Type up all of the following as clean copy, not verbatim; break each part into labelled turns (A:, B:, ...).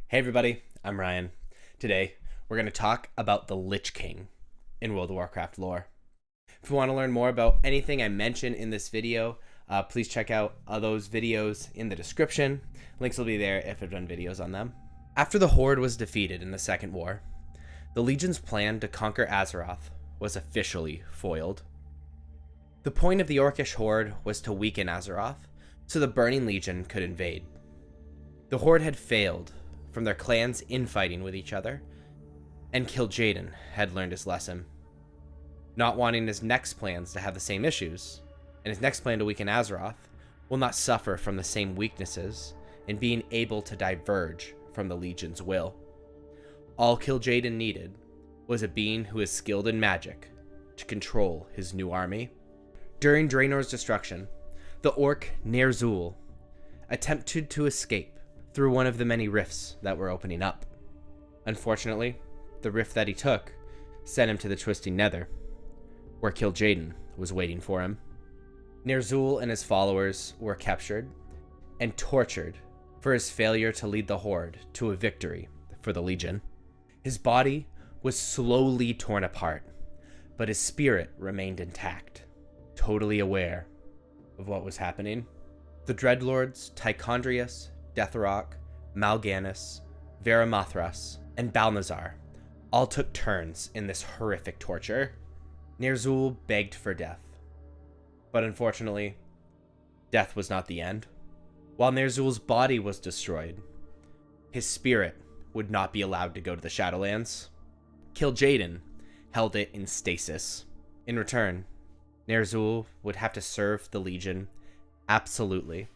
A: Hey everybody, I'm Ryan. Today, we're going to talk about the Lich King in World of Warcraft lore. If you want to learn more about anything I mention in this video, please check out those videos in the description. Links will be there if I've done videos on them. After the Horde was defeated in the Second War, the Legion's plan to conquer Azeroth was officially foiled. The point of the Orcish Horde was to weaken Azeroth so the Burning Legion could invade. The Horde had failed from their clans infighting with each other, and Kil'jaeden had learned his lesson. Not wanting his next plans to have the same issues, and his next plan to weaken Azeroth will not suffer from the same weaknesses in being able to diverge from the Legion's will. All Kil'jaeden needed was a being who is skilled in magic to control his new army. During Draenor's destruction, the orc Ner'zhul attempted to escape through one of the many rifts that were opening up. Unfortunately, the rift that he took sent him to the Twisting Nether, where Kil'jaeden was waiting for him. Ner'zhul and his followers were captured and tortured for his failure to lead the Horde to a victory for the Legion. His body was slowly torn apart, but his spirit remained intact, totally aware of what was happening. The Dreadlords, Tichondrius, Detheroc, Mal'ganis, Varimathras, and Balnazzar all took turns in this horrific torture. Ner'zhul begged for death, but unfortunately, death was not the end. While Ner'zhul's body was destroyed, his spirit would not be allowed to go to the Shadowlands. Kil'jaeden held it in stasis. In return, Ner'zhul would have to serve the Legion absolutely,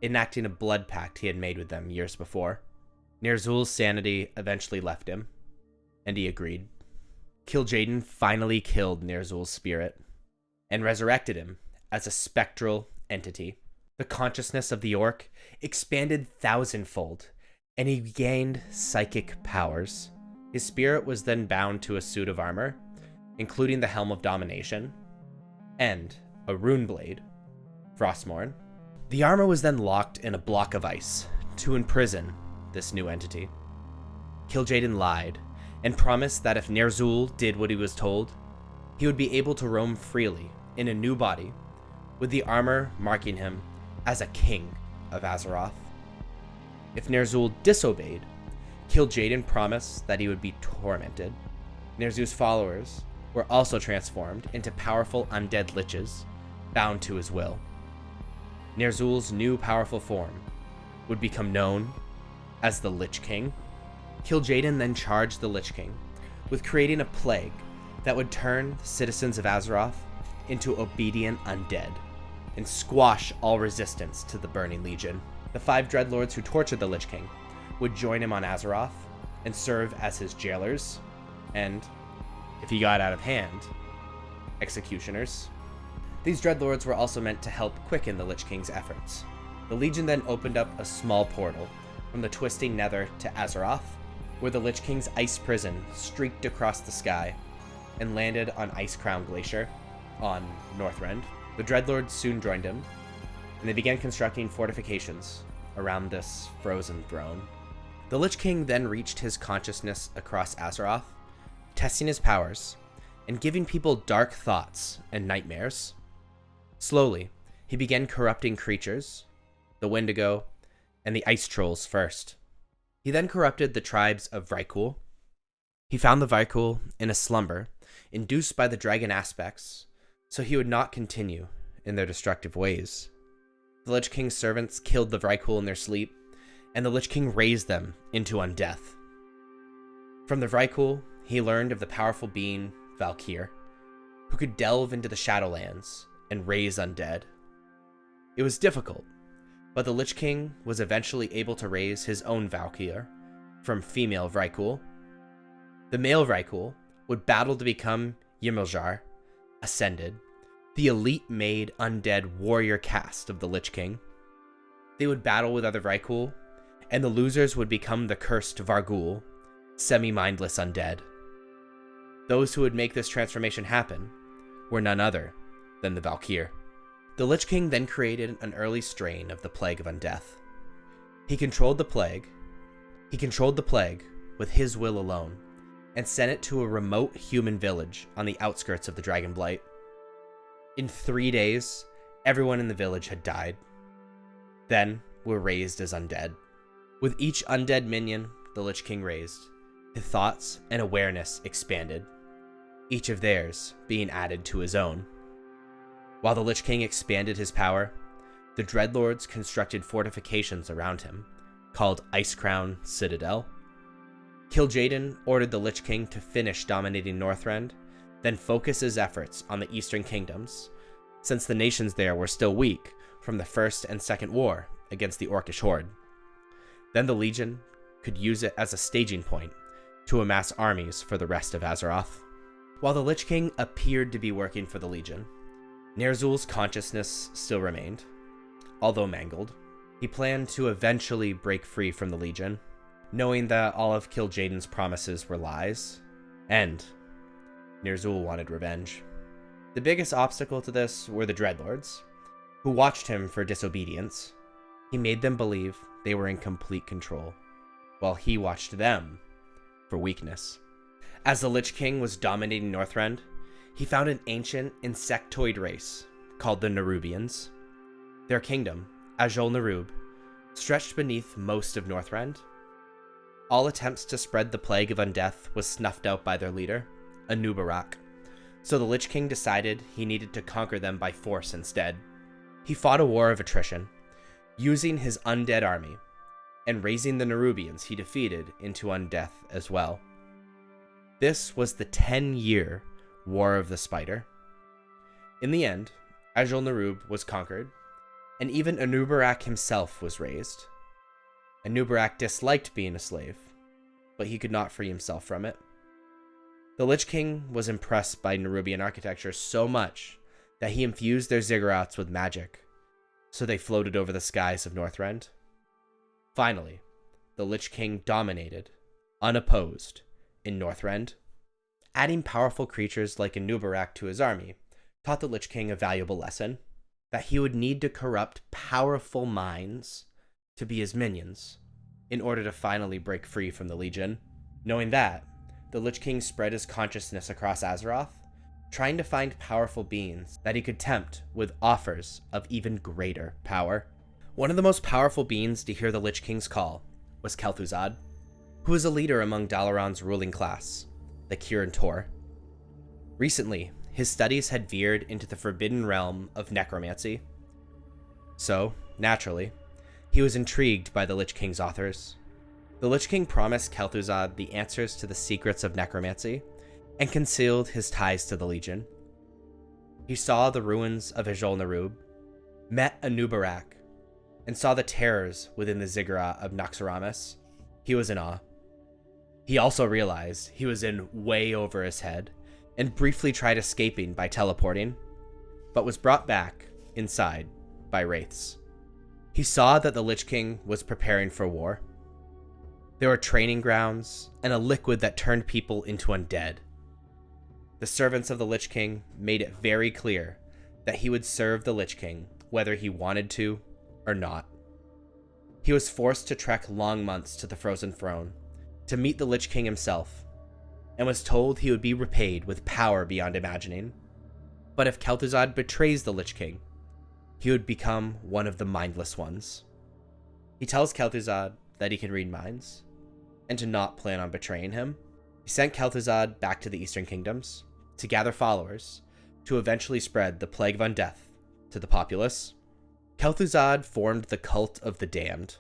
A: enacting a blood pact he had made with them years before. Ner'zhul's sanity eventually left him, and he agreed. Kil'jaeden finally killed Ner'zhul's spirit, and resurrected him as a spectral entity. The consciousness of the orc expanded thousandfold, and he gained psychic powers. His spirit was then bound to a suit of armor, including the Helm of Domination, and a rune blade, Frostmourne. The armor was then locked in a block of ice to imprison this new entity. Kil'jaeden lied and promised that if Ner'zhul did what he was told, he would be able to roam freely in a new body, with the armor marking him as a king of Azeroth. If Ner'zhul disobeyed, Kil'jaeden promised that he would be tormented. Ner'zhul's followers were also transformed into powerful undead liches, bound to his will. Ner'zhul's new powerful form would become known as the Lich King. Kil'jaeden then charged the Lich King with creating a plague that would turn the citizens of Azeroth into obedient undead and squash all resistance to the Burning Legion. The 5 Dreadlords who tortured the Lich King would join him on Azeroth and serve as his jailers, and, if he got out of hand, executioners. These Dreadlords were also meant to help quicken the Lich King's efforts. The Legion then opened up a small portal from the Twisting Nether to Azeroth, where the Lich King's ice prison streaked across the sky and landed on Icecrown Glacier on Northrend. The Dreadlords soon joined him, and they began constructing fortifications around this frozen throne. The Lich King then reached his consciousness across Azeroth, testing his powers and giving people dark thoughts and nightmares. Slowly, he began corrupting creatures, the Wendigo, and the ice trolls first. He then corrupted the tribes of Vargul. He found the Vargul in a slumber, induced by the dragon aspects, so he would not continue in their destructive ways. The Lich King's servants killed the Vargul in their sleep, and the Lich King raised them into Undeath. From the Vargul, he learned of the powerful being Val'kyr, who could delve into the Shadowlands and raise undead. It was difficult, but the Lich King was eventually able to raise his own Val'kyr from female Vargul. The male Vargul would battle to become Ymirjar, Ascended, the elite made undead warrior caste of the Lich King. They would battle with other Vargul, and the losers would become the cursed Vargul, semi-mindless undead. Those who would make this transformation happen were none other than the Val'kyr. The Lich King then created an early strain of the Plague of Undeath. He controlled the plague He controlled the plague with his will alone and sent it to a remote human village on the outskirts of the Dragonblight. In 3 days, everyone in the village had died, then were raised as undead. With each undead minion the Lich King raised, his thoughts and awareness expanded, each of theirs being added to his own. While the Lich King expanded his power, the Dreadlords constructed fortifications around him, called Icecrown Citadel. Kil'jaeden ordered the Lich King to finish dominating Northrend, then focus his efforts on the Eastern Kingdoms, since the nations there were still weak from the First and Second War against the Orcish Horde. Then the Legion could use it as a staging point to amass armies for the rest of Azeroth. While the Lich King appeared to be working for the Legion, Ner'zhul's consciousness still remained, although mangled. He planned to eventually break free from the Legion, knowing that all of Kil'jaeden's promises were lies, and Ner'zhul wanted revenge. The biggest obstacle to this were the Dreadlords, who watched him for disobedience. He made them believe they were in complete control, while he watched them for weakness. As the Lich King was dominating Northrend, he found an ancient insectoid race called the Nerubians. Their kingdom, Azjol Nerub, stretched beneath most of Northrend. All attempts to spread the plague of Undeath was snuffed out by their leader, Anub'arak, so the Lich King decided he needed to conquer them by force instead. He fought a war of attrition, using his undead army, and raising the Nerubians he defeated into Undeath as well. This was the 10-year War of the Spider. In the end, Azjol Nerub was conquered, and even Anub'arak himself was raised. Anub'arak disliked being a slave, but he could not free himself from it. The Lich King was impressed by Nerubian architecture so much that he infused their ziggurats with magic, so they floated over the skies of Northrend. Finally, the Lich King dominated, unopposed, in Northrend. Adding powerful creatures like Anub'arak to his army taught the Lich King a valuable lesson, that he would need to corrupt powerful minds to be his minions in order to finally break free from the Legion. Knowing that, the Lich King spread his consciousness across Azeroth, trying to find powerful beings that he could tempt with offers of even greater power. One of the most powerful beings to hear the Lich King's call was Kel'Thuzad, who was a leader among Dalaran's ruling class, the Kirin Tor. Recently, his studies had veered into the forbidden realm of necromancy. So, naturally, he was intrigued by the Lich King's authors. The Lich King promised Kel'Thuzad the answers to the secrets of necromancy and concealed his ties to the Legion. He saw the ruins of Azjol Nerub, met Anub'arak, and saw the terrors within the ziggurat of Naxxramas. He was in awe. He also realized he was in way over his head and briefly tried escaping by teleporting, but was brought back inside by wraiths. He saw that the Lich King was preparing for war. There were training grounds and a liquid that turned people into undead. The servants of the Lich King made it very clear that he would serve the Lich King whether he wanted to or not. He was forced to trek long months to the Frozen Throne to meet the Lich King himself, and was told he would be repaid with power beyond imagining. But if Kel'Thuzad betrays the Lich King, he would become one of the mindless ones. He tells Kel'Thuzad that he can read minds, and to not plan on betraying him. He sent Kel'Thuzad back to the Eastern Kingdoms to gather followers to eventually spread the Plague of Undeath to the populace. Kel'Thuzad formed the Cult of the Damned,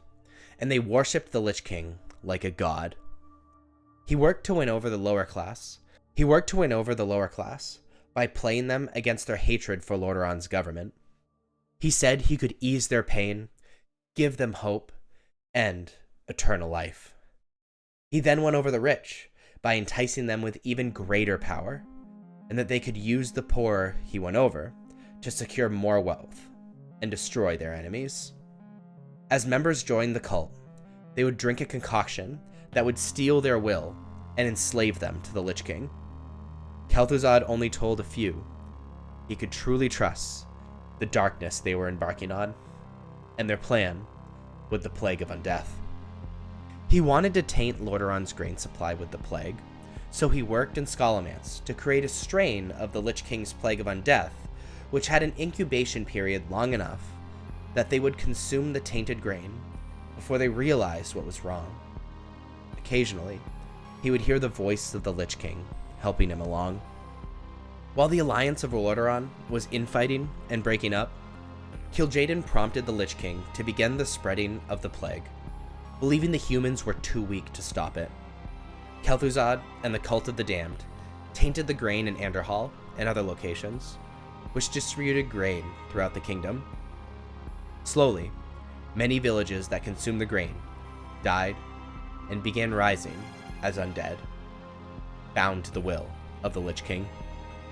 A: and they worshipped the Lich King like a god. He worked to win over the lower class by playing them against their hatred for Lordaeron's government. He said he could ease their pain, give them hope, and eternal life. He then won over the rich by enticing them with even greater power, and that they could use the poor he won over to secure more wealth and destroy their enemies. As members joined the cult, they would drink a concoction that would steal their will and enslave them to the Lich King. Kel'Thuzad only told a few he could truly trust the darkness they were embarking on, and their plan with the Plague of Undeath. He wanted to taint Lordaeron's grain supply with the plague, so he worked in Scholomance to create a strain of the Lich King's Plague of Undeath, which had an incubation period long enough that they would consume the tainted grain before they realized what was wrong. Occasionally, he would hear the voice of the Lich King helping him along. While the alliance of Lordaeron was infighting and breaking up, Kil'jaeden prompted the Lich King to begin the spreading of the plague, believing the humans were too weak to stop it. Kel'Thuzad and the Cult of the Damned tainted the grain in Anderhal and other locations, which distributed grain throughout the kingdom. Slowly, many villages that consumed the grain died and began rising as undead, bound to the will of the Lich King.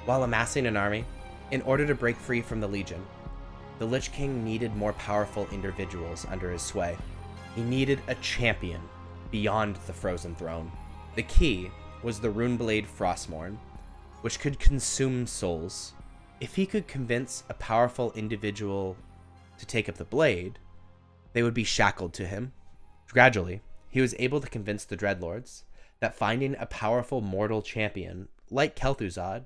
A: While amassing an army, in order to break free from the Legion, the Lich King needed more powerful individuals under his sway. He needed a champion beyond the Frozen Throne. The key was the Runeblade Frostmourne, which could consume souls. If he could convince a powerful individual to take up the blade, they would be shackled to him. Gradually, he was able to convince the Dreadlords that finding a powerful mortal champion like Kel'Thuzad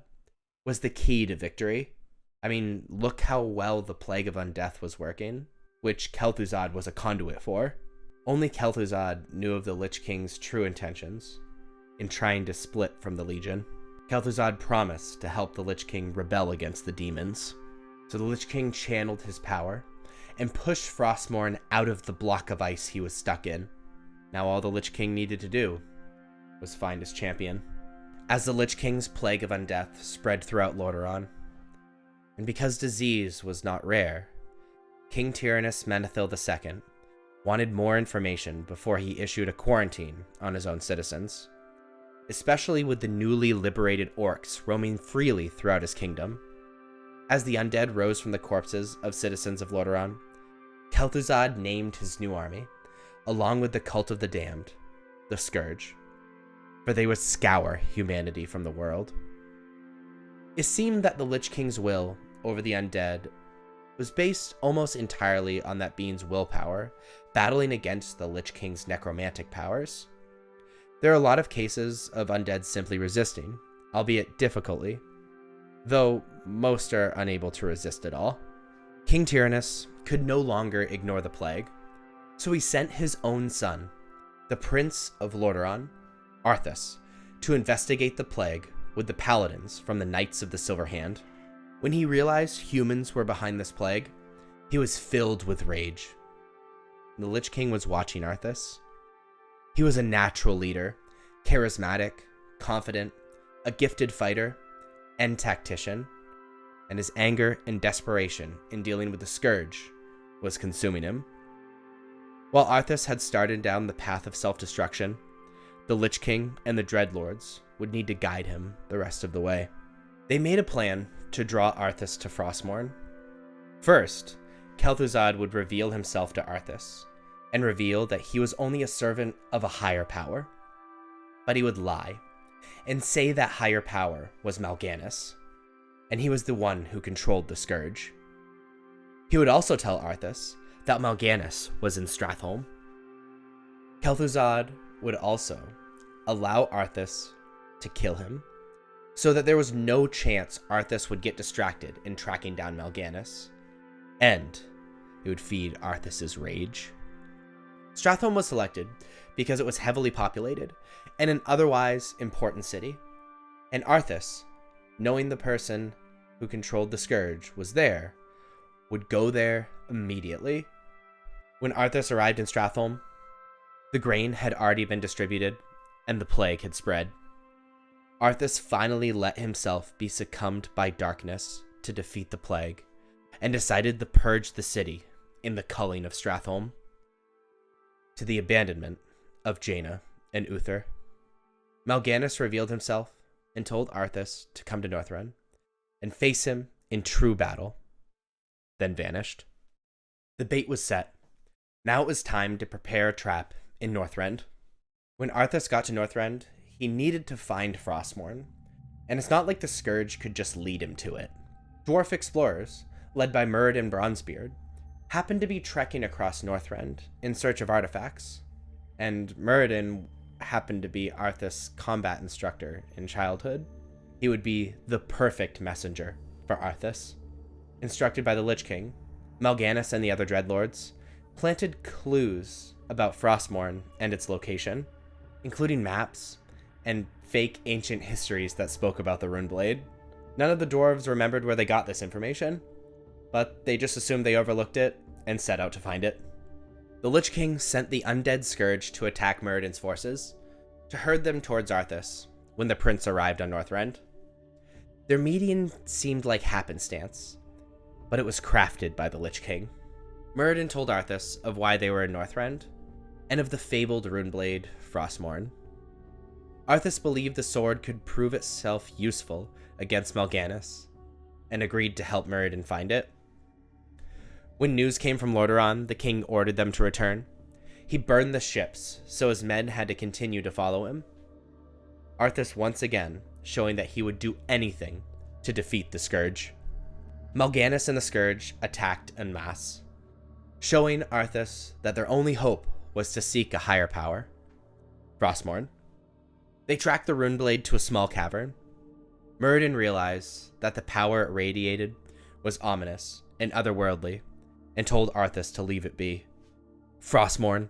A: was the key to victory. I mean, look how well the Plague of Undeath was working, which Kel'Thuzad was a conduit for. Only Kel'Thuzad knew of the Lich King's true intentions in trying to split from the Legion. Kel'Thuzad promised to help the Lich King rebel against the demons. So the Lich King channeled his power and pushed Frostmourne out of the block of ice he was stuck in. Now all the Lich King needed to do was find his champion. As the Lich King's Plague of Undeath spread throughout Lordaeron, and because disease was not rare, King Terenas Menethil II wanted more information before he issued a quarantine on his own citizens, especially with the newly liberated orcs roaming freely throughout his kingdom. As the undead rose from the corpses of citizens of Lordaeron, Kel'Thuzad named his new army, along with the Cult of the Damned, the Scourge, for they would scour humanity from the world. It seemed that the Lich King's will over the undead was based almost entirely on that being's willpower, battling against the Lich King's necromantic powers. There are a lot of cases of undead simply resisting, albeit difficultly, though most are unable to resist at all. King Terenas could no longer ignore the plague, so he sent his own son, the Prince of Lordaeron, Arthas, to investigate the plague with the paladins from the Knights of the Silver Hand. When he realized humans were behind this plague, he was filled with rage. The Lich King was watching Arthas. He was a natural leader, charismatic, confident, a gifted fighter, and tactician, and his anger and desperation in dealing with the Scourge was consuming him. While Arthas had started down the path of self-destruction, the Lich King and the Dreadlords would need to guide him the rest of the way. They made a plan to draw Arthas to Frostmourne. First, Kel'Thuzad would reveal himself to Arthas, and reveal that he was only a servant of a higher power. But he would lie, and say that higher power was Mal'ganis, and he was the one who controlled the Scourge. He would also tell Arthas that Mal'ganis was in Stratholme. Kel'Thuzad would also allow Arthas to kill him, so that there was no chance Arthas would get distracted in tracking down Mal'ganis, and it would feed Arthas's rage. Stratholme was selected because it was heavily populated and an otherwise important city, and Arthas, knowing the person who controlled the Scourge was there, would go there immediately. When Arthas arrived in Stratholme, the grain had already been distributed and the plague had spread. Arthas finally let himself be succumbed by darkness to defeat the plague, and decided to purge the city in the Culling of Stratholme, to the abandonment of Jaina and Uther. Mal'ganis revealed himself and told Arthas to come to Northrend and face him in true battle, then vanished. The bait was set. Now it was time to prepare a trap in Northrend. When Arthas got to Northrend, he needed to find Frostmourne, and it's not like the Scourge could just lead him to it. Dwarf explorers, led by Muradin Bronzebeard, happened to be trekking across Northrend in search of artifacts. and Muradin happened to be Arthas' combat instructor in childhood. He would be the perfect messenger for Arthas. Instructed by the Lich King, Mal'Ganis and the other Dreadlords planted clues about Frostmourne and its location, including maps and fake ancient histories that spoke about the Runeblade. None of the dwarves remembered where they got this information, but they just assumed they overlooked it and set out to find it. The Lich King sent the Undead Scourge to attack Muradin's forces, to herd them towards Arthas when the prince arrived on Northrend. Their meeting seemed like happenstance, but it was crafted by the Lich King. Muradin told Arthas of why they were in Northrend, and of the fabled runeblade Frostmourne. Arthas believed the sword could prove itself useful against Mal'Ganis, and agreed to help Muradin find it. When news came from Lordaeron, the king ordered them to return. He burned the ships, so his men had to continue to follow him. Arthas once again showing that he would do anything to defeat the Scourge. Mal'Ganis and the Scourge attacked en masse, showing Arthas that their only hope was to seek a higher power, Frostmourne. They tracked the runeblade to a small cavern. Muradin realized that the power it radiated was ominous and otherworldly, and told Arthas to leave it be. Frostmourne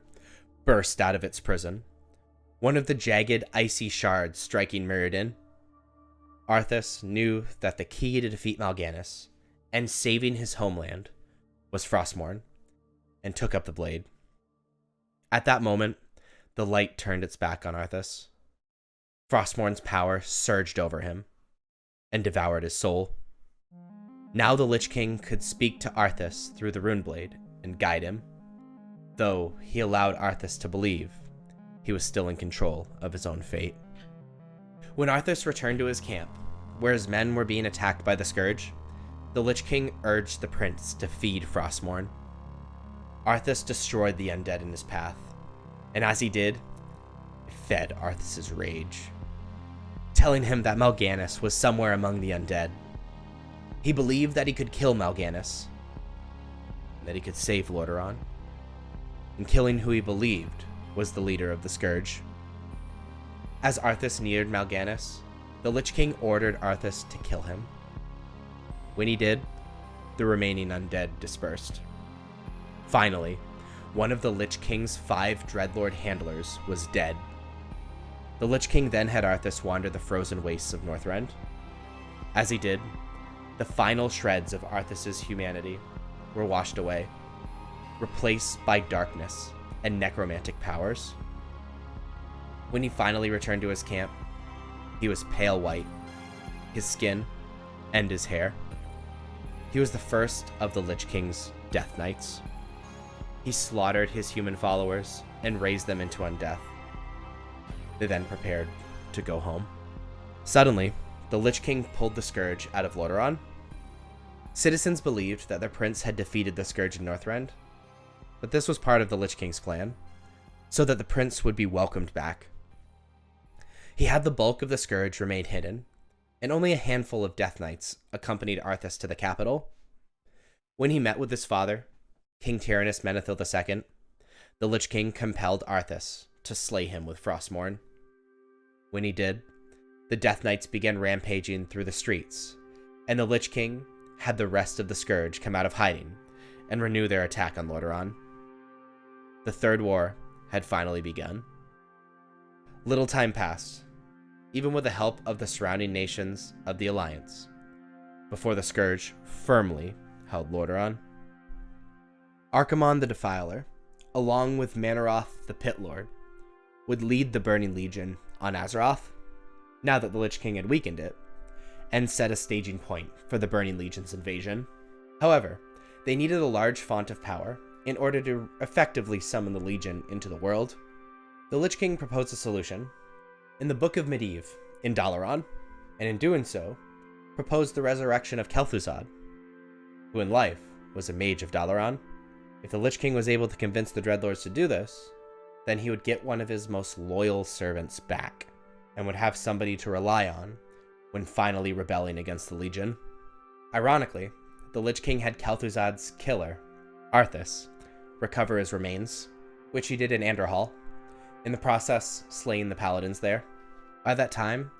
A: burst out of its prison, one of the jagged, icy shards striking Muradin. Arthas knew that the key to defeat Mal'Ganis and saving his homeland was Frostmourne, and took up the blade. At that moment, the light turned its back on Arthas. Frostmourne's power surged over him and devoured his soul. Now the Lich King could speak to Arthas through the runeblade and guide him, though he allowed Arthas to believe he was still in control of his own fate. When Arthas returned to his camp, where his men were being attacked by the Scourge, the Lich King urged the prince to feed Frostmourne. Arthas destroyed the undead in his path, and as he did, it fed Arthas' rage, telling him that Mal'Ganis was somewhere among the undead. He believed that he could kill Mal'Ganis, and that he could save Lordaeron, and killing who he believed was the leader of the Scourge. As Arthas neared Mal'Ganis, the Lich King ordered Arthas to kill him. When he did, the remaining undead dispersed. Finally, one of the Lich King's 5 Dreadlord handlers was dead. The Lich King then had Arthas wander the frozen wastes of Northrend. As he did, the final shreds of Arthas' humanity were washed away, replaced by darkness and necromantic powers. When he finally returned to his camp, he was pale white, his skin and his hair. He was the first of the Lich King's Death Knights. He slaughtered his human followers and raised them into Undeath. They then prepared to go home. Suddenly, the Lich King pulled the Scourge out of Lordaeron. Citizens believed that their prince had defeated the Scourge in Northrend, but this was part of the Lich King's plan, so that the prince would be welcomed back. He had the bulk of the Scourge remain hidden, and only a handful of Death Knights accompanied Arthas to the capital. When he met with his father, King Terenas Menethil II, the Lich King compelled Arthas to slay him with Frostmourne. When he did, the Death Knights began rampaging through the streets, and the Lich King had the rest of the Scourge come out of hiding and renew their attack on Lordaeron. The Third War had finally begun. Little time passed, even with the help of the surrounding nations of the Alliance, before the Scourge firmly held Lordaeron. Archimonde the Defiler, along with Manaroth the Pit Lord, would lead the Burning Legion on Azeroth, now that the Lich King had weakened it, and set a staging point for the Burning Legion's invasion. However, they needed a large font of power in order to effectively summon the Legion into the world. The Lich King proposed a solution in the Book of Medivh in Dalaran, and in doing so, proposed the resurrection of Quel'Thalas, who in life was a mage of Dalaran. If the Lich King was able to convince the Dreadlords to do this, then he would get one of his most loyal servants back, and would have somebody to rely on when finally rebelling against the Legion. Ironically, the Lich King had Quel'Thalas' killer, Arthas, recover his remains, which he did in Anderhal, in the process slaying the paladins there. By that time,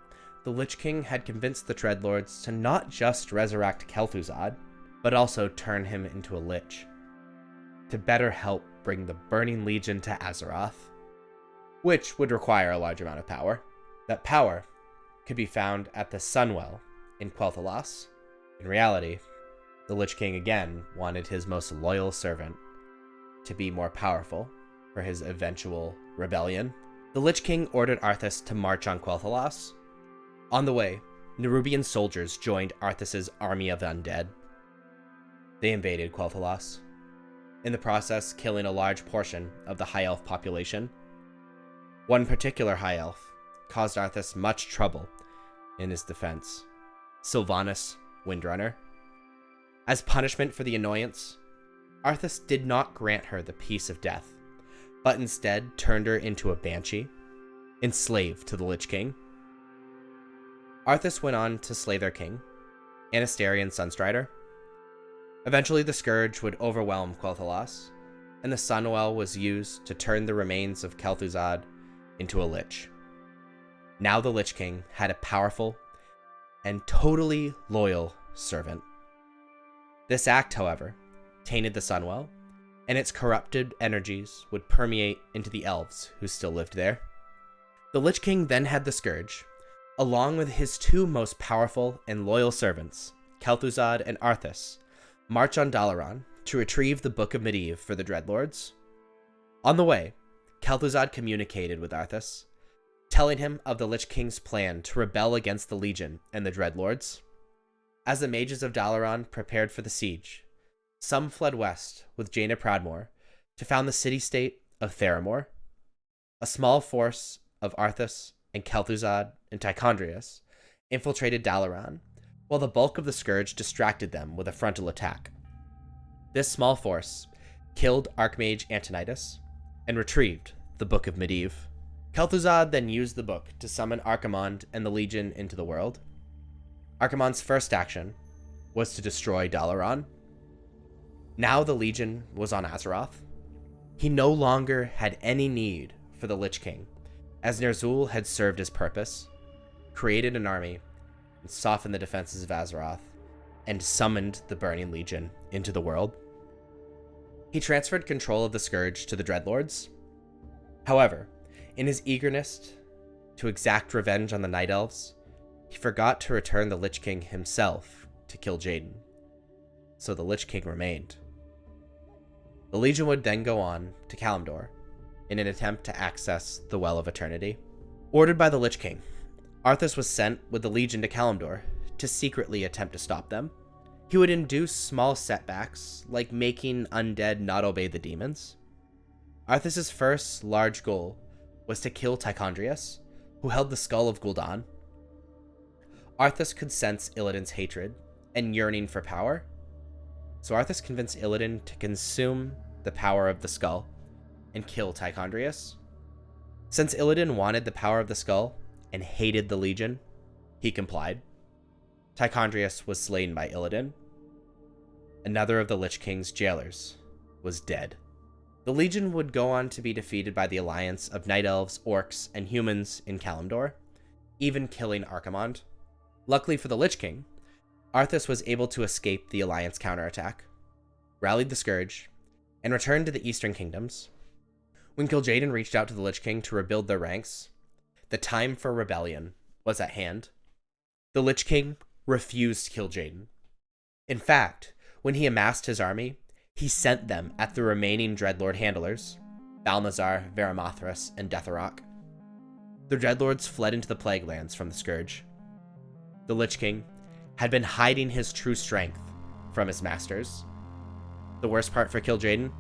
A: the Lich King had convinced the Dreadlords to not just resurrect Kel'Thuzad, but also turn him into a Lich, to better help bring the Burning Legion to Azeroth, which would require a large amount of power. That power could be found at the Sunwell in Quel'Thalas. In reality, the Lich King again wanted his most loyal servant to be more powerful for his eventual rebellion. The Lich King ordered Arthas to march on Quel'Thalas. On the way, Nerubian soldiers joined Arthas's army of undead. They invaded Quel'Thalas, in the process killing a large portion of the High Elf population. One particular High Elf caused Arthas much trouble in his defense, Sylvanas Windrunner. As punishment for the annoyance, Arthas did not grant her the peace of death, but instead turned her into a banshee, enslaved to the Lich King. Arthas went on to slay their king, Anastarian Sunstrider. Eventually the Scourge would overwhelm Quel'Thalas, and the Sunwell was used to turn the remains of Kel'Thuzad into a Lich. Now the Lich King had a powerful and totally loyal servant. This act, however, tainted the Sunwell, and its corrupted energies would permeate into the elves who still lived there. The Lich King then had the Scourge, along with his two most powerful and loyal servants, Kel'Thuzad and Arthas, march on Dalaran to retrieve the Book of Medivh for the Dreadlords. On the way, Kel'Thuzad communicated with Arthas, telling him of the Lich King's plan to rebel against the Legion and the Dreadlords. As the mages of Dalaran prepared for the siege, some fled west with Jaina Proudmoore to found the city-state of Theramore. A small force of Arthas and Kel'Thuzad and Tichondrius infiltrated Dalaran, while the bulk of the Scourge distracted them with a frontal attack. This small force killed Archmage Antonidas and retrieved the Book of Medivh. Kel'Thuzad then used the book to summon Archimonde and the Legion into the world. Archimonde's first action was to destroy Dalaran. Now the Legion was on Azeroth. He no longer had any need for the Lich King, as Ner'zhul had served his purpose, created an army, and softened the defenses of Azeroth, and summoned the Burning Legion into the world. He transferred control of the Scourge to the Dreadlords. However, in his eagerness to exact revenge on the Night Elves, he forgot to return the Lich King himself to Kil'jaeden, so the Lich King remained. The Legion would then go on to Kalimdor in an attempt to access the Well of Eternity. Ordered by the Lich King, Arthas was sent with the Legion to Kalimdor to secretly attempt to stop them. He would induce small setbacks, like making undead not obey the demons. Arthas' first large goal was to kill Tichondrius, who held the Skull of Gul'dan. Arthas could sense Illidan's hatred and yearning for power, so Arthas convinced Illidan to consume the power of the skull and kill Tichondrius. Since Illidan wanted the power of the skull and hated the Legion, he complied. Tichondrius was slain by Illidan. Another of the Lich King's jailers was dead. The Legion would go on to be defeated by the alliance of Night Elves, Orcs, and humans in Kalimdor, even killing Archimonde. Luckily for the Lich King, Arthas was able to escape the Alliance counterattack, rallied the Scourge, and returned to the Eastern Kingdoms. When Kil'jaeden reached out to the Lich King to rebuild their ranks, the time for rebellion was at hand. The Lich King refused Kil'jaeden. In fact, when he amassed his army, he sent them at the remaining Dreadlord handlers, Balnazzar, Varimathras, and Detheroc. The Dreadlords fled into the Plague Lands from the Scourge. The Lich King had been hiding his true strength from his masters. The worst part for Kil'jaeden?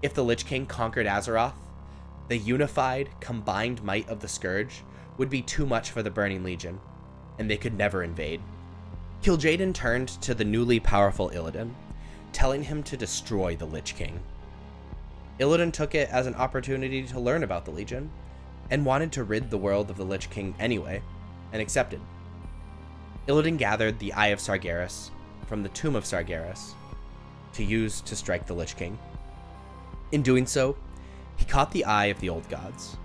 A: If the Lich King conquered Azeroth, the unified, combined might of the Scourge would be too much for the Burning Legion, and they could never invade. Kil'jaeden turned to the newly powerful Illidan, telling him to destroy the Lich King. Illidan took it as an opportunity to learn about the Legion, and wanted to rid the world of the Lich King anyway, and accepted. Illidan gathered the Eye of Sargeras from the Tomb of Sargeras to use to strike the Lich King. In doing so, he caught the eye of the old gods,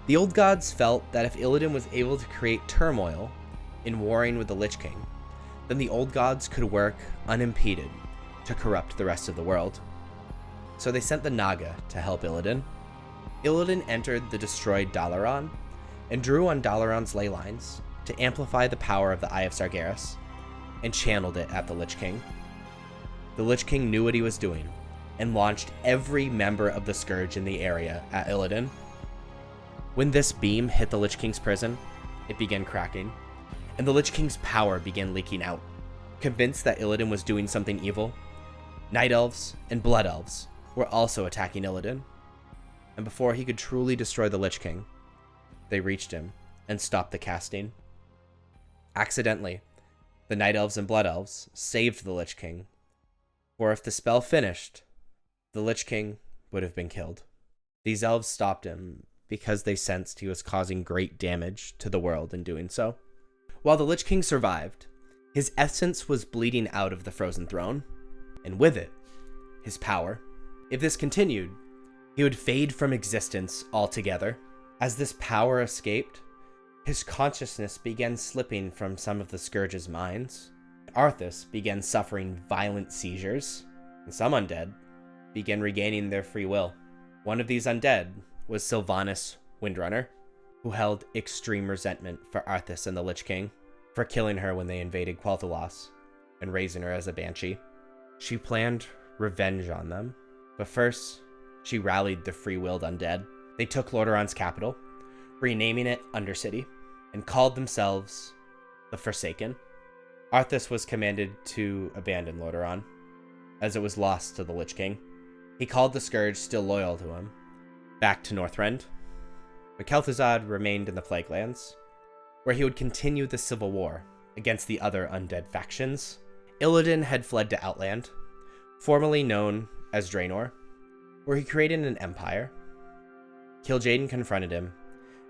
A: The old gods felt that if Illidan was able to create turmoil in warring with the Lich King, then the old gods could work unimpeded to corrupt the rest of the world. So they sent the Naga to help Illidan. Illidan entered the destroyed Dalaran and drew on Dalaran's ley lines to amplify the power of the Eye of Sargeras and channeled it at the Lich King. The Lich King knew what he was doing and launched every member of the Scourge in the area at Illidan. When this beam hit the Lich King's prison, it began cracking, and the Lich King's power began leaking out. Convinced that Illidan was doing something evil, Night Elves and Blood Elves were also attacking Illidan, and before he could truly destroy the Lich King, they reached him and stopped the casting. Accidentally, the Night Elves and Blood Elves saved the Lich King, for if the spell finished, the Lich King would have been killed. These elves stopped him because they sensed he was causing great damage to the world in doing so. While the Lich King survived, his essence was bleeding out of the frozen throne, and with it, his power. If this continued, he would fade from existence altogether. As this power escaped, his consciousness began slipping from some of the Scourge's minds. Arthas began suffering violent seizures, and some undead began regaining their free will. One of these undead was Sylvanas Windrunner, who held extreme resentment for Arthas and the Lich King for killing her when they invaded Quel'Thalas and raising her as a banshee. She planned revenge on them, but first, she rallied the free-willed undead. They took Lordaeron's capital, renaming it Undercity, and called themselves the Forsaken. Arthas was commanded to abandon Lordaeron, as it was lost to the Lich King. He called the Scourge, still loyal to him, back to Northrend, but Kel'Thuzad remained in the Plaguelands, where he would continue the civil war against the other undead factions. Illidan had fled to Outland, formerly known as Draenor, where he created an empire. Kil'jaeden confronted him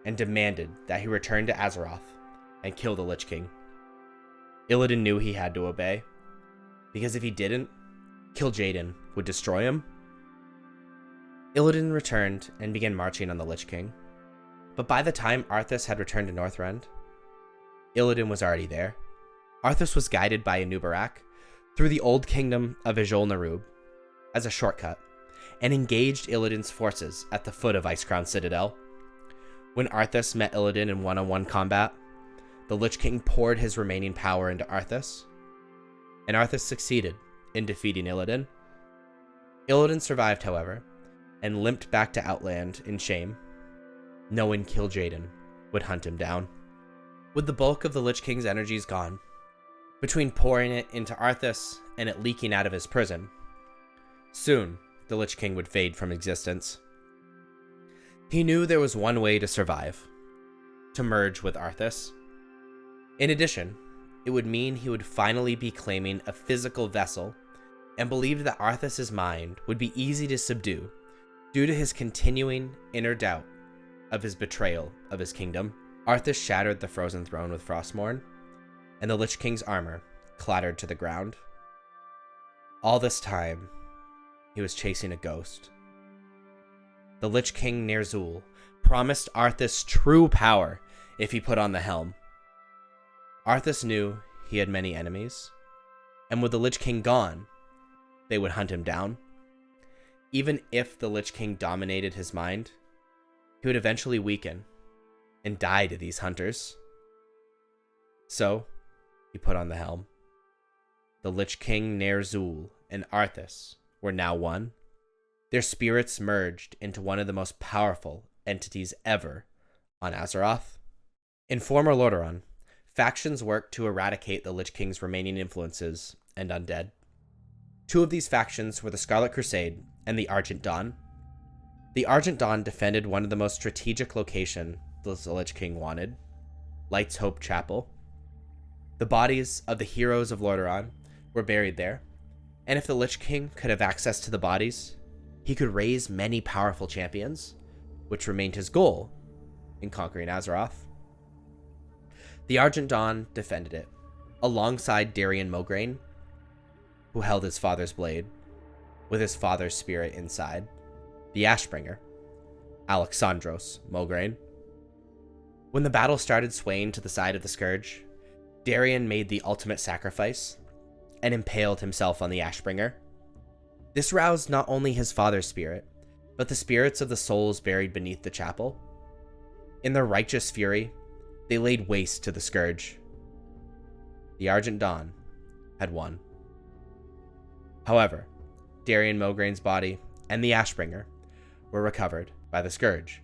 A: and demanded that he return to Azeroth and kill the Lich King. Illidan knew he had to obey, because if he didn't, Kil'jaeden would destroy him. Illidan returned and began marching on the Lich King, but by the time Arthas had returned to Northrend, Illidan was already there. Arthas was guided by Anub'arak through the old kingdom of Ijol-Nerub as a shortcut, and engaged Illidan's forces at the foot of Icecrown Citadel. When Arthas met Illidan in one-on-one combat, the Lich King poured his remaining power into Arthas, and Arthas succeeded in defeating Illidan. Illidan survived, however, and limped back to Outland in shame, knowing Kil'jaeden would hunt him down. With the bulk of the Lich King's energies gone, between pouring it into Arthas and it leaking out of his prison, soon the Lich King would fade from existence. He knew there was one way to survive: to merge with Arthas. In addition, it would mean he would finally be claiming a physical vessel, and believed that Arthas' mind would be easy to subdue due to his continuing inner doubt of his betrayal of his kingdom. Arthas shattered the frozen throne with Frostmourne, and the Lich King's armor clattered to the ground. All this time, he was chasing a ghost. The Lich King Ner'zhul promised Arthas true power if he put on the helm. Arthas knew he had many enemies, and with the Lich King gone, they would hunt him down. Even if the Lich King dominated his mind, he would eventually weaken and die to these hunters. So, he put on the helm. The Lich King Ner'zhul and Arthas were now one. Their spirits merged into one of the most powerful entities ever on Azeroth. In former Lordaeron, factions worked to eradicate the Lich King's remaining influences and undead. Two of these factions were the Scarlet Crusade and the Argent Dawn. The Argent Dawn defended one of the most strategic locations the Lich King wanted, Light's Hope Chapel. The bodies of the heroes of Lordaeron were buried there, and if the Lich King could have access to the bodies, he could raise many powerful champions, which remained his goal in conquering Azeroth. The Argent Dawn defended it, alongside Darian Mograine, who held his father's blade, with his father's spirit inside, the Ashbringer, Alexandros Mograine. When the battle started swaying to the side of the Scourge, Darion made the ultimate sacrifice and impaled himself on the Ashbringer. This roused not only his father's spirit, but the spirits of the souls buried beneath the chapel. In their righteous fury, they laid waste to the Scourge. The Argent Dawn had won. However, Darion Mograine's body and the Ashbringer were recovered by the Scourge,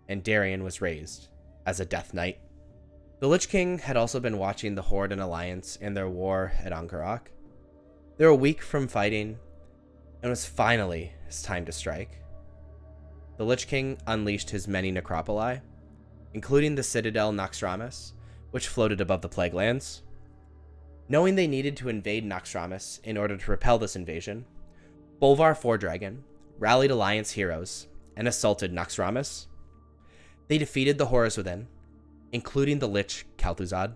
A: and Darion was raised as a Death Knight. The Lich King had also been watching the Horde and Alliance in their war at Anub'arak. They were a week from fighting, and it was finally his time to strike. The Lich King unleashed his many necropoli, including the Citadel Naxxramas, which floated above the Plaguelands. Knowing they needed to invade Naxxramas in order to repel this invasion, Bolvar Fourdragon rallied Alliance heroes and assaulted Naxxramas. They defeated the horrors within, including the Lich Kel'Thuzad.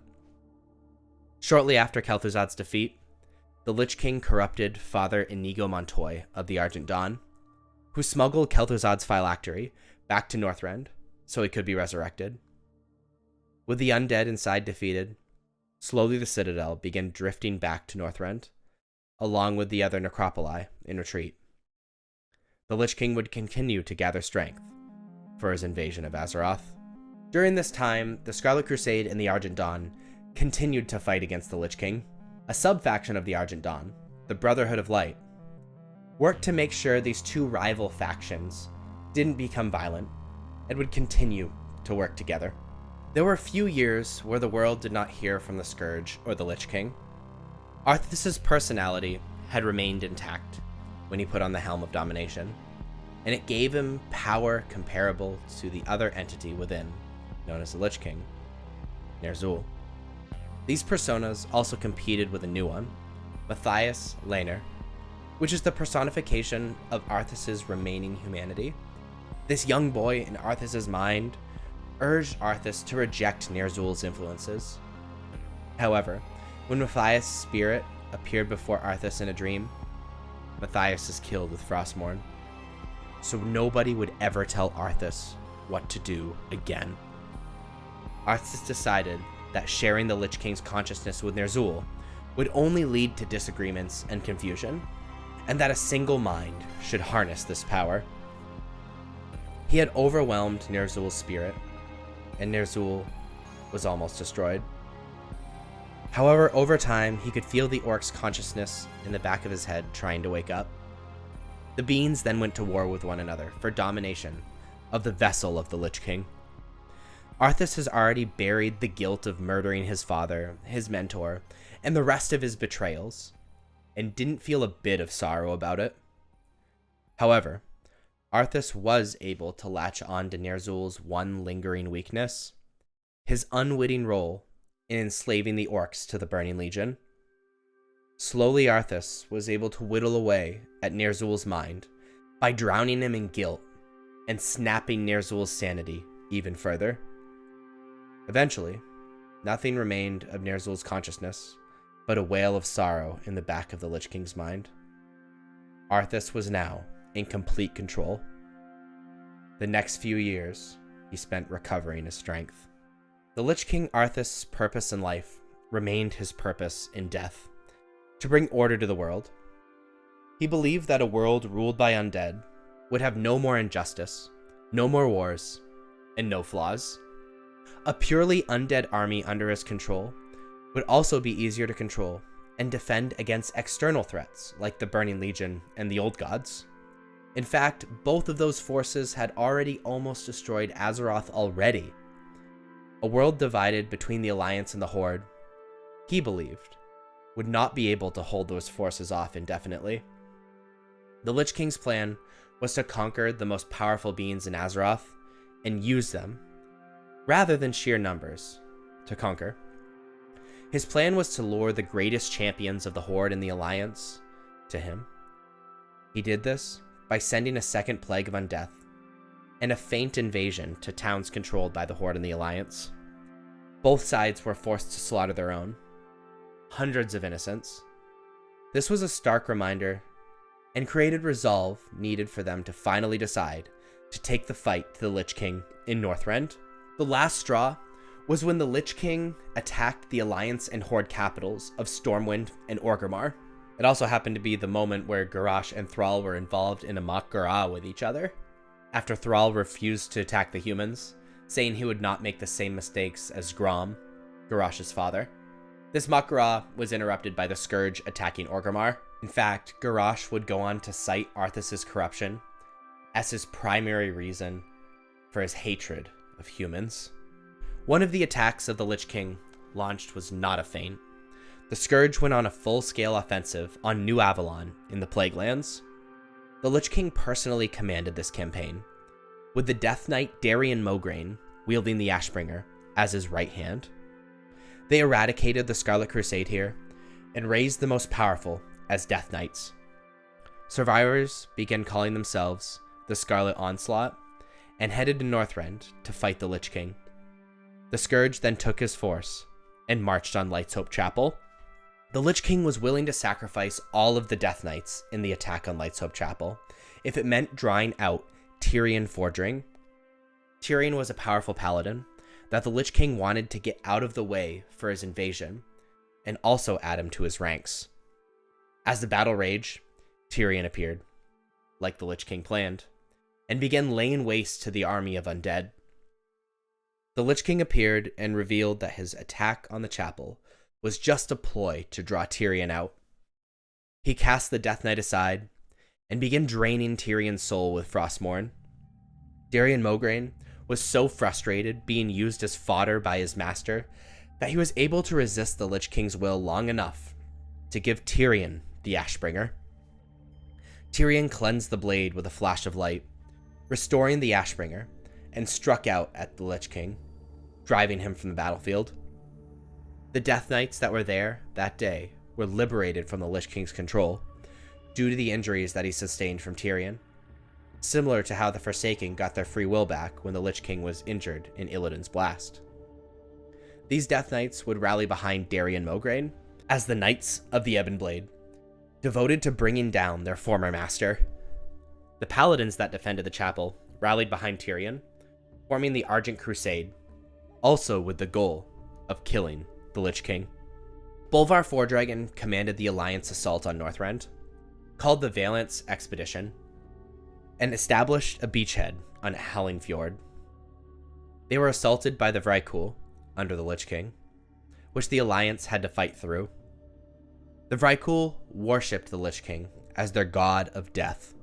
A: Shortly after Kel'Thuzad's defeat, the Lich King corrupted Father Inigo Montoy of the Argent Dawn, who smuggled Kel'Thuzad's phylactery back to Northrend so he could be resurrected. With the undead inside defeated, slowly the Citadel began drifting back to Northrend, along with the other necropoli in retreat. The Lich King would continue to gather strength for his invasion of Azeroth. During this time, the Scarlet Crusade and the Argent Dawn continued to fight against the Lich King. A sub-faction of the Argent Dawn, the Brotherhood of Light, worked to make sure these two rival factions didn't become violent and would continue to work together. There were a few years where the world did not hear from the Scourge or the Lich King. Arthas's personality had remained intact when he put on the Helm of Domination, and it gave him power comparable to the other entity within, known as the Lich King, Ner'zhul. These personas also competed with a new one, Matthias Laener, which is the personification of Arthas's remaining humanity. This young boy in Arthas's mind urged Arthas to reject Ner'zhul's influences. However, when Matthias' spirit appeared before Arthas in a dream, Matthias is killed with Frostmourne, so nobody would ever tell Arthas what to do again. Arthas decided that sharing the Lich King's consciousness with Ner'zhul would only lead to disagreements and confusion, and that a single mind should harness this power. He had overwhelmed Ner'zhul's spirit, and Ner'zhul was almost destroyed. However, over time, he could feel the orc's consciousness in the back of his head trying to wake up. The beings then went to war with one another for domination of the vessel of the Lich King. Arthas has already buried the guilt of murdering his father, his mentor, and the rest of his betrayals, and didn't feel a bit of sorrow about it. However, Arthas was able to latch on to Ner'zhul's one lingering weakness, his unwitting role in enslaving the orcs to the Burning Legion. Slowly, Arthas was able to whittle away at Ner'zhul's mind by drowning him in guilt and snapping Ner'zhul's sanity even further. Eventually, nothing remained of Ner'zhul's consciousness but a wail of sorrow in the back of the Lich King's mind. Arthas was now in complete control. The next few years, he spent recovering his strength. The Lich King Arthas' purpose in life remained his purpose in death, to bring order to the world. He believed that a world ruled by undead would have no more injustice, no more wars, and no flaws. A purely undead army under his control would also be easier to control and defend against external threats like the Burning Legion and the Old Gods. In fact, both of those forces had already almost destroyed Azeroth already. A world divided between the Alliance and the Horde, he believed, would not be able to hold those forces off indefinitely. The Lich King's plan was to conquer the most powerful beings in Azeroth and use them, rather than sheer numbers, to conquer. His plan was to lure the greatest champions of the Horde and the Alliance to him. He did this by sending a second plague of Undeath and a feint invasion to towns controlled by the Horde and the Alliance. Both sides were forced to slaughter their own, hundreds of innocents. This was a stark reminder and created resolve needed for them to finally decide to take the fight to the Lich King in Northrend. The last straw was when the Lich King attacked the Alliance and Horde capitals of Stormwind and Orgrimmar. It also happened to be the moment where Garrosh and Thrall were involved in a mock Garah with each other, after Thrall refused to attack the humans, saying he would not make the same mistakes as Grom, Garrosh's father. This mock Garah was interrupted by the Scourge attacking Orgrimmar. In fact, Garrosh would go on to cite Arthas' corruption as his primary reason for his hatred of humans. One of the attacks of the Lich King launched was not a feint. The Scourge went on a full-scale offensive on New Avalon in the Plaguelands. The Lich King personally commanded this campaign, with the Death Knight Darion Mograine wielding the Ashbringer as his right hand. They eradicated the Scarlet Crusade here and raised the most powerful as Death Knights. Survivors began calling themselves the Scarlet Onslaught and headed to Northrend to fight the Lich King. The Scourge then took his force and marched on Light's Hope Chapel. The Lich King was willing to sacrifice all of the Death Knights in the attack on Light's Hope Chapel if it meant drawing out Tirion Fordring. Tirion was a powerful paladin that the Lich King wanted to get out of the way for his invasion and also add him to his ranks. As the battle raged, Tirion appeared, like the Lich King planned, and began laying waste to the army of undead. The Lich King appeared and revealed that his attack on the chapel was just a ploy to draw Tirion out. He cast the Death Knight aside and began draining Tyrion's soul with Frostmourne. Darion Mograine was so frustrated being used as fodder by his master that he was able to resist the Lich King's will long enough to give Tirion the Ashbringer. Tirion cleansed the blade with a flash of light, restoring the Ashbringer, and struck out at the Lich King, driving him from the battlefield. The Death Knights that were there that day were liberated from the Lich King's control due to the injuries that he sustained from Tirion, similar to how the Forsaken got their free will back when the Lich King was injured in Illidan's Blast. These Death Knights would rally behind Darion Mograine as the Knights of the Ebon Blade, devoted to bringing down their former master. The Paladins that defended the chapel rallied behind Tirion, forming the Argent Crusade, also with the goal of killing the Lich King. Bolvar Fordragon commanded the Alliance assault on Northrend, called the Valance Expedition, and established a beachhead on Howling Fjord. They were assaulted by the Vrykul under the Lich King, which the Alliance had to fight through. The Vrykul worshipped the Lich King as their god of death.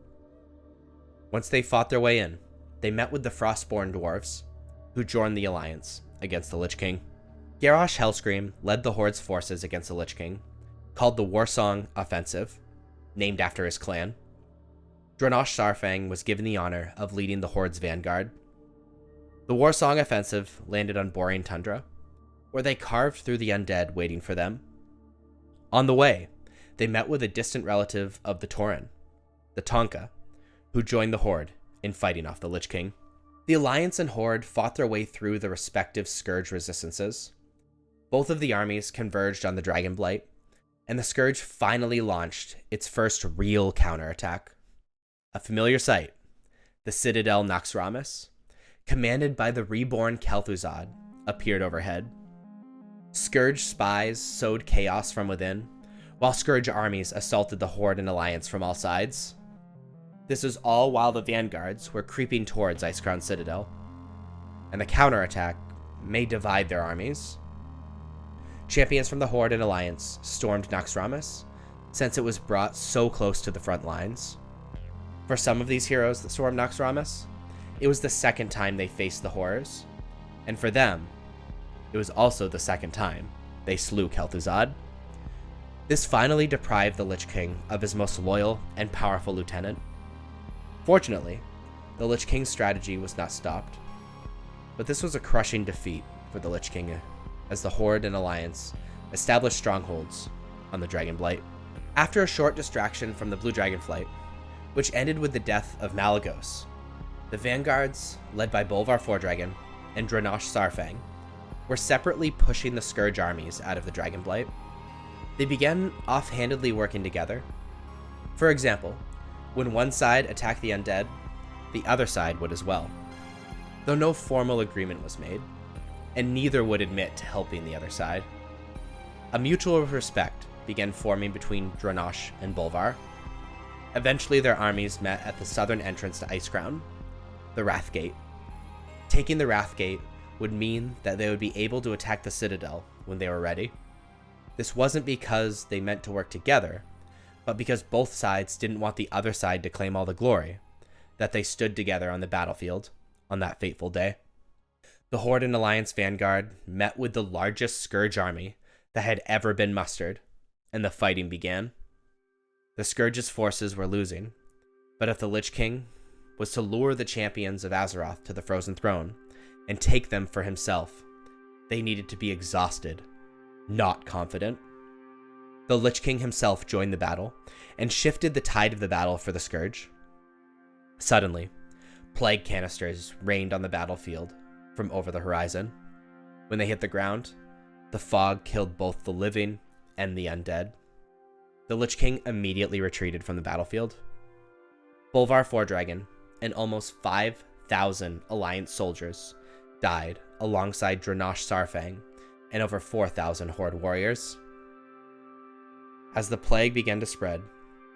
A: Once they fought their way in, they met with the Frostborn dwarves, who joined the Alliance against the Lich King. Garrosh Hellscream led the Horde's forces against the Lich King, called the Warsong Offensive, named after his clan. Dranosh Sarfang was given the honor of leading the Horde's vanguard. The Warsong Offensive landed on Borean Tundra, where they carved through the undead waiting for them. On the way, they met with a distant relative of the Tauren, the Tonka, who joined the Horde in fighting off the Lich King. The Alliance and Horde fought their way through the respective Scourge resistances. Both of the armies converged on the Dragonblight, and the Scourge finally launched its first real counterattack. A familiar sight, the Citadel Naxxramas, commanded by the reborn Kel'Thuzad, appeared overhead. Scourge spies sowed chaos from within, while Scourge armies assaulted the Horde and Alliance from all sides. This was all while the vanguards were creeping towards Icecrown Citadel, and the counterattack may divide their armies. Champions from the Horde and Alliance stormed Naxxramas, since it was brought so close to the front lines. For some of these heroes that stormed Naxxramas, it was the second time they faced the horrors, and for them, it was also the second time they slew Kel'Thuzad. This finally deprived the Lich King of his most loyal and powerful lieutenant. Fortunately, the Lich King's strategy was not stopped, but this was a crushing defeat for the Lich King as the Horde and Alliance established strongholds on the Dragonblight. After a short distraction from the Blue Dragonflight, which ended with the death of Malygos, the vanguards, led by Bolvar Fordragon and Dranosh Sarfang, were separately pushing the Scourge armies out of the Dragonblight. They began offhandedly working together. For example, when one side attacked the undead, the other side would as well, though no formal agreement was made. and neither would admit to helping the other side. A mutual respect began forming between Drenash and Bolvar. Eventually their armies met at the southern entrance to Icecrown, the Wrathgate. Taking the Wrathgate would mean that they would be able to attack the Citadel when they were ready. This wasn't because they meant to work together, but because both sides didn't want the other side to claim all the glory, that they stood together on the battlefield on that fateful day. The Horde and Alliance vanguard met with the largest Scourge army that had ever been mustered, and the fighting began. The Scourge's forces were losing, but if the Lich King was to lure the champions of Azeroth to the Frozen Throne and take them for himself, they needed to be exhausted, not confident. The Lich King himself joined the battle and shifted the tide of the battle for the Scourge. Suddenly, plague canisters rained on the battlefield from over the horizon. When they hit the ground, the fog killed both the living and the undead. The Lich King immediately retreated from the battlefield. Bolvar Fordragon and almost 5,000 Alliance soldiers died alongside Drenash Sarfang and over 4,000 Horde warriors. As the plague began to spread,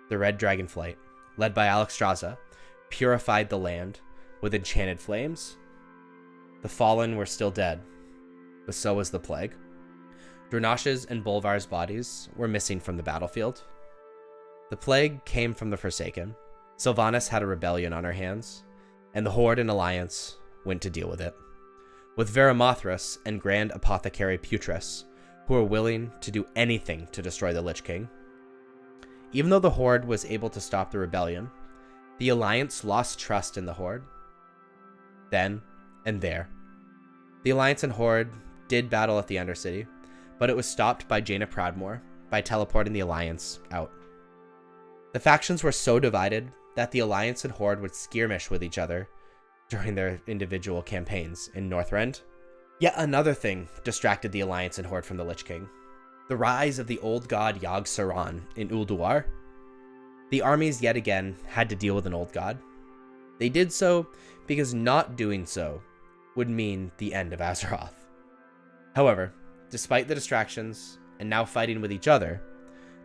A: the Red Dragonflight, led by Alexstrasza, purified the land with enchanted flames. The fallen were still dead, but so was the plague. Drenash's and Bolvar's bodies were missing from the battlefield. The plague came from the Forsaken. Sylvanas had a rebellion on her hands, and the Horde and Alliance went to deal with it, with Varimathras and Grand Apothecary Putris, who were willing to do anything to destroy the Lich King. Even though the Horde was able to stop the rebellion, the Alliance lost trust in the Horde. Then and there, the Alliance and Horde did battle at the Undercity, but it was stopped by Jaina Proudmoore by teleporting the Alliance out. The factions were so divided that the Alliance and Horde would skirmish with each other during their individual campaigns in Northrend. Yet another thing distracted the Alliance and Horde from the Lich King: the rise of the old god Yogg-Saron in Ulduar. The armies yet again had to deal with an old god. They did so because not doing so would mean the end of Azeroth. However, despite the distractions and now fighting with each other,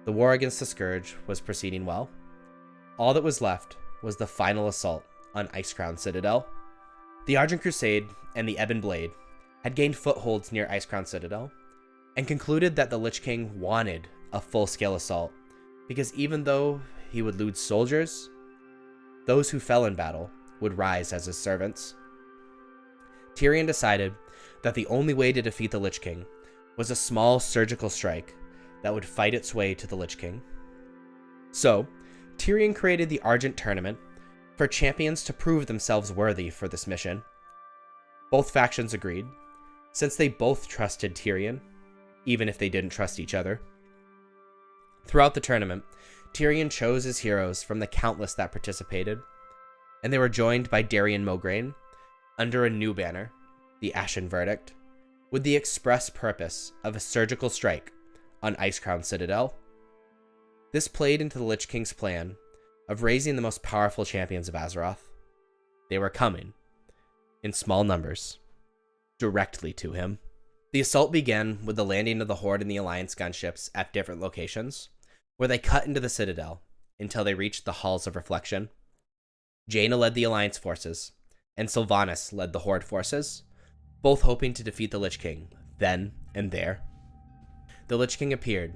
A: the war against the Scourge was proceeding well. All that was left was the final assault on Icecrown Citadel. The Argent Crusade and the Ebon Blade had gained footholds near Icecrown Citadel and concluded that the Lich King wanted a full-scale assault because even though he would lose soldiers, those who fell in battle would rise as his servants. Tyrion decided that the only way to defeat the Lich King was a small surgical strike that would fight its way to the Lich King. So, Tyrion created the Argent Tournament for champions to prove themselves worthy for this mission. Both factions agreed, since they both trusted Tyrion, even if they didn't trust each other. Throughout the tournament, Tyrion chose his heroes from the countless that participated, and they were joined by Darion Mograine under a new banner, the Ashen Verdict, with the express purpose of a surgical strike on Icecrown Citadel. This played into the Lich King's plan of raising the most powerful champions of Azeroth. They were coming, in small numbers, directly to him. The assault began with the landing of the Horde and the Alliance gunships at different locations, where they cut into the Citadel until they reached the Halls of Reflection. Jaina led the Alliance forces, and Sylvanas led the Horde forces, both hoping to defeat the Lich King then and there. The Lich King appeared,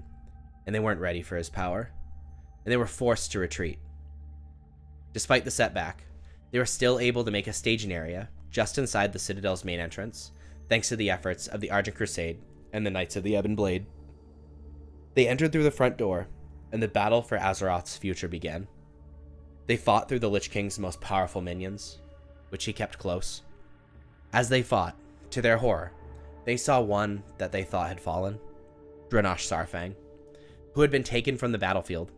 A: and they weren't ready for his power, and they were forced to retreat. Despite the setback, they were still able to make a staging area just inside the Citadel's main entrance, thanks to the efforts of the Argent Crusade and the Knights of the Ebon Blade. They entered through the front door, and the battle for Azeroth's future began. They fought through the Lich King's most powerful minions, which he kept close. As they fought, to their horror, they saw one that they thought had fallen, Drenash Sarfang, who had been taken from the battlefield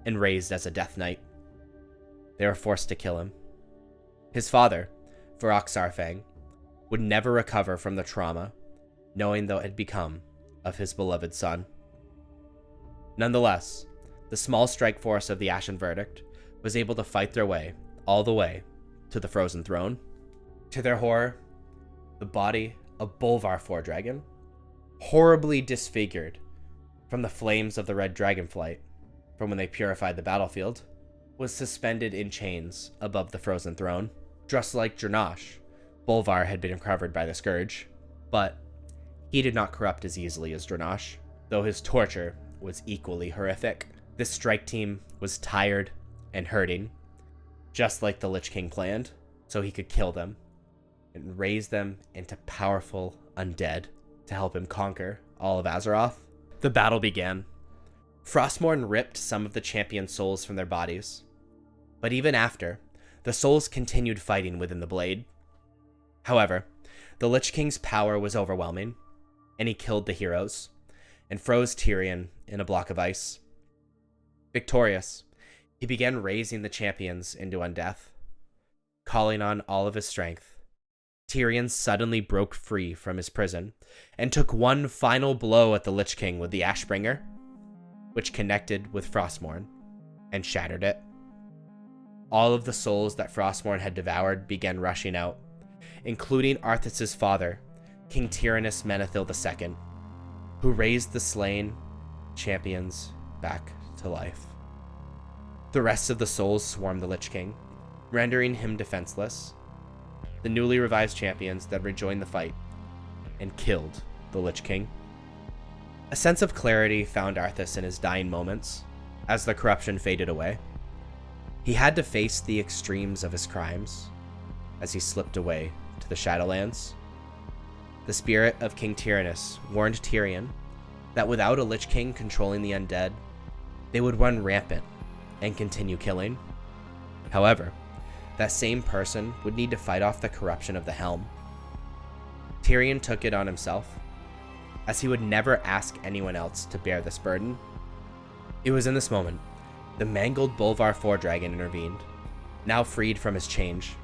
A: and raised as a Death Knight. They were forced to kill him. His father, Varrock Sarfang, would never recover from the trauma, knowing what had become of his beloved son. Nonetheless, the small strike force of the Ashen Verdict was able to fight their way all the way to the Frozen Throne. To their horror, the body a Bolvar Fordragon, horribly disfigured from the flames of the red dragonflight from when they purified the battlefield, was suspended in chains above the frozen throne. Just like Dranash, Bolvar had been recovered by the Scourge, but he did not corrupt as easily as Dranash, though his torture was equally horrific. This strike team was tired and hurting, just like the Lich King planned, so he could kill them and raise them into powerful undead to help him conquer all of Azeroth. The battle began. Frostmourne ripped some of the champions' souls from their bodies, but even after, the souls continued fighting within the blade. However, the Lich King's power was overwhelming, and he killed the heroes and froze Tyrion in a block of ice. Victorious, he began raising the champions into Undeath. Calling on all of his strength, Tyrion suddenly broke free from his prison and took one final blow at the Lich King with the Ashbringer, which connected with Frostmourne and shattered it. All of the souls that Frostmourne had devoured began rushing out, including Arthas' father, King Terenas Menethil II, who raised the slain champions back to life. The rest of the souls swarmed the Lich King, rendering him defenseless. The newly revised champions then rejoined the fight and killed the Lich King. A sense of clarity found Arthas in his dying moments as the corruption faded away. He had to face the extremes of his crimes as he slipped away to the Shadowlands. The spirit of King Tyrannus warned Tyrion that without a Lich King controlling the undead, they would run rampant and continue killing. However, that same person would need to fight off the corruption of the Helm. Tyrion took it on himself, as he would never ask anyone else to bear this burden. It was in this moment the mangled Bolvar Fordragon intervened, now freed from his change,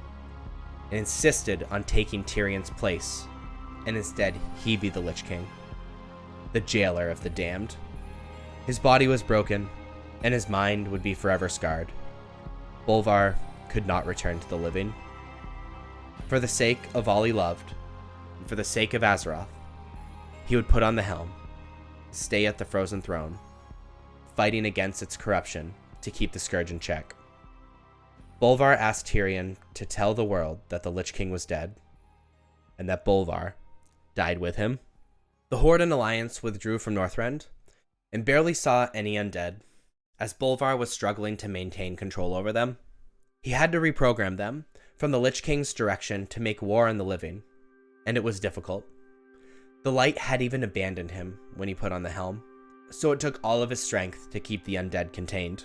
A: and insisted on taking Tyrion's place, and instead he be the Lich King, the jailer of the damned. His body was broken, and his mind would be forever scarred. Bolvar could not return to the living. For the sake of all he loved, and for the sake of Azeroth, he would put on the helm, stay at the frozen throne, fighting against its corruption to keep the Scourge in check. Bolvar asked Tyrion to tell the world that the Lich King was dead, and that Bolvar died with him. The Horde and Alliance withdrew from Northrend, and barely saw any undead, as Bolvar was struggling to maintain control over them. He had to reprogram them from the Lich King's direction to make war on the living, and it was difficult. The light had even abandoned him when he put on the helm, so it took all of his strength to keep the undead contained.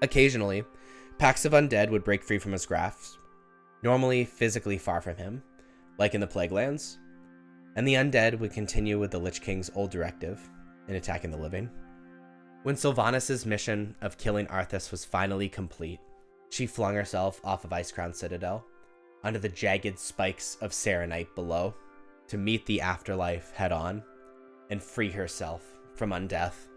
A: Occasionally, packs of undead would break free from his grasp, normally physically far from him, like in the Plaguelands, and the undead would continue with the Lich King's old directive in attacking the living. When Sylvanas' mission of killing Arthas was finally complete, she flung herself off of Icecrown Citadel, under the jagged spikes of Serenite below, to meet the afterlife head-on, and free herself from Undeath.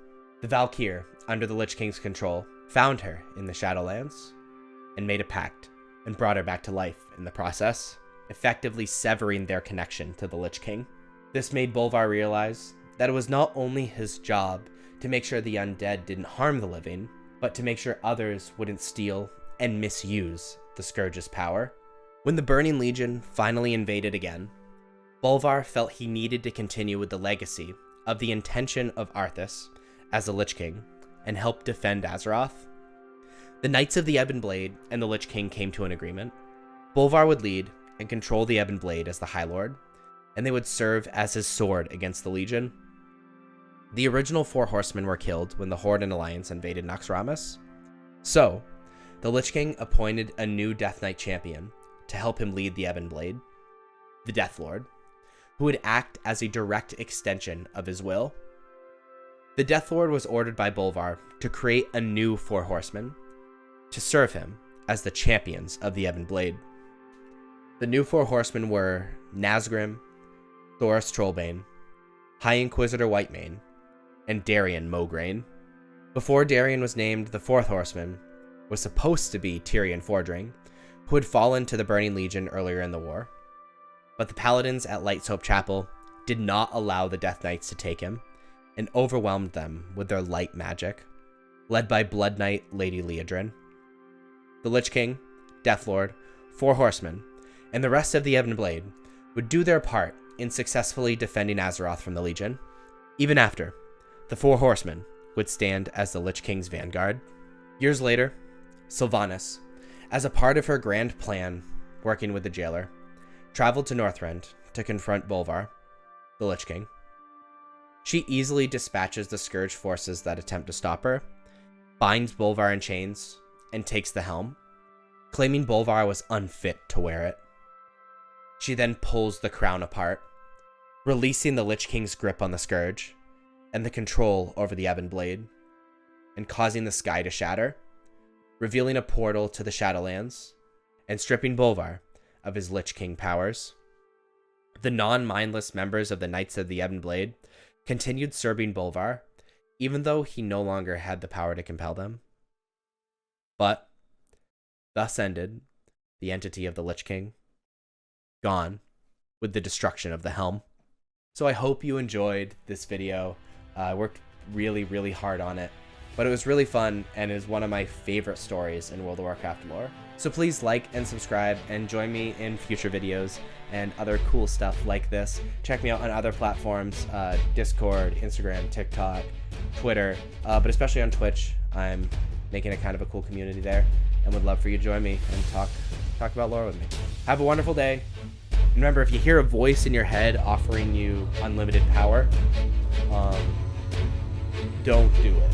A: The Val'kyr, under the Lich King's control, found her in the Shadowlands, and made a pact, and brought her back to life in the process, effectively severing their connection to the Lich King. This made Bolvar realize that it was not only his job to make sure the undead didn't harm the living, but to make sure others wouldn't steal and misuse the Scourge's power. When the Burning Legion finally invaded again, Bolvar felt he needed to continue with the legacy of the intention of Arthas as the Lich King and help defend Azeroth. The Knights of the Ebon Blade and the Lich King came to an agreement. Bolvar would lead and control the Ebon Blade as the High Lord, and they would serve as his sword against the Legion. The original 4 horsemen were killed when the Horde and Alliance invaded Naxxramas, so the Lich King appointed a new Death Knight champion to help him lead the Ebon Blade, the Deathlord, who would act as a direct extension of his will. The Deathlord was ordered by Bolvar to create a new 4 horsemen to serve him as the champions of the Ebon Blade. The new 4 horsemen were Nazgrim, Thoros Trollbane, High Inquisitor Whitemane, and Darion Mograine. Before Darion was named, the 4th horseman was supposed to be Tyrion Fordring, who had fallen to the Burning Legion earlier in the war. But the paladins at Light's Hope Chapel did not allow the Death Knights to take him, and overwhelmed them with their light magic, led by Blood Knight Lady Liadrin. The Lich King, Deathlord, 4 horsemen, and the rest of the Ebon Blade would do their part in successfully defending Azeroth from the Legion. Even after, the 4 horsemen would stand as the Lich King's vanguard. Years later, Sylvanas, as a part of her grand plan working with the jailer, traveled to Northrend to confront Bolvar, the Lich King. She easily dispatches the Scourge forces that attempt to stop her, binds Bolvar in chains, and takes the helm, claiming Bolvar was unfit to wear it. She then pulls the crown apart, releasing the Lich King's grip on the Scourge and the control over the Ebon Blade, and causing the sky to shatter, revealing a portal to the Shadowlands, and stripping Bolvar of his Lich King powers. The non-mindless members of the Knights of the Ebon Blade continued serving Bolvar, even though he no longer had the power to compel them. But thus ended the entity of the Lich King, gone with the destruction of the Helm. So I hope you enjoyed this video. I worked really hard on it, but it was really fun and is one of my favorite stories in World of Warcraft lore. So please like and subscribe and join me in future videos and other cool stuff like this. Check me out on other platforms, Discord, Instagram, TikTok, Twitter, but especially on Twitch. I'm making a kind of a cool community there and would love for you to join me and talk about lore with me. Have a wonderful day. Remember, if you hear a voice in your head offering you unlimited power, don't do it.